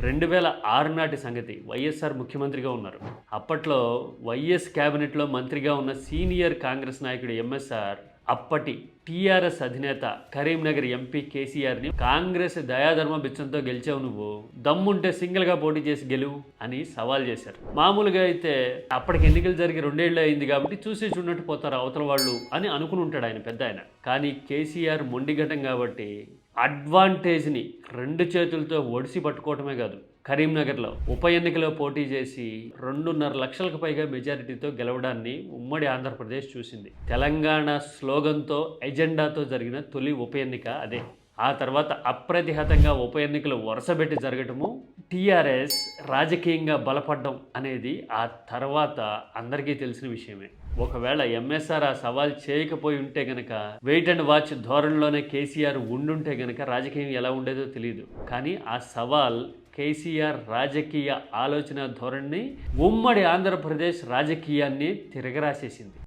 2006 నాటి సంగతి. వైఎస్ఆర్ ముఖ్యమంత్రిగా ఉన్నారు. అప్పట్లో వైఎస్ క్యాబినెట్‌లో మంత్రిగా ఉన్న సీనియర్ కాంగ్రెస్ నాయకుడు ఎంఎస్ఆర్ అప్పటి టీఆర్ఎస్ అధినేత కరీంనగర్ ఎంపీ కేసీఆర్‌ని కాంగ్రెస్ దయాధర్మ బిచ్చంతో గెలిచావు నువ్వు, దమ్ముంటే సింగిల్‌గా పోటీ చేసి గెలువు అని సవాల్ చేశారు. మామూలుగా అయితే అప్పటికి ఎన్నికలు జరిగి 2 ఏళ్ళు అయింది కాబట్టి చూసి చూడనట్టు పోతారు అవతల వాళ్ళు అని అనుకుని ఉంటాడు ఆయన పెద్దాయన. కానీ కేసీఆర్ మొండిఘటం కాబట్టి అడ్వాంటేజ్ని 2 చేతులతో ఒడిసి పట్టుకోవటమే కాదు, కరీంనగర్లో ఉప ఎన్నికలో పోటీ చేసి 2.5 లక్షలకు పైగా మెజారిటీతో గెలవడాన్ని ఉమ్మడి ఆంధ్రప్రదేశ్ చూసింది. తెలంగాణ స్లోగన్తో ఎజెండాతో జరిగిన తొలి ఉప ఎన్నిక అదే. ఆ తర్వాత అప్రతిహతంగా ఉప ఎన్నికలు వరుసబెట్టి జరగటము, టీఆర్ఎస్ రాజకీయంగా బలపడడం అనేది ఆ తర్వాత అందరికీ తెలిసిన విషయమే. ఒకవేళ ఎంఎస్ఆర్ ఆ సవాల్ చేయకపోయి ఉంటే గనక, వెయిట్ అండ్ వాచ్ ధోరణిలోనే కేసీఆర్ ఉండుంటే గనక రాజకీయం ఎలా ఉండేదో తెలియదు. కానీ ఆ సవాల్ కేసీఆర్ రాజకీయ ఆలోచన ధోరణిని, ఉమ్మడి ఆంధ్రప్రదేశ్ రాజకీయాన్ని తిరగరాసేసింది.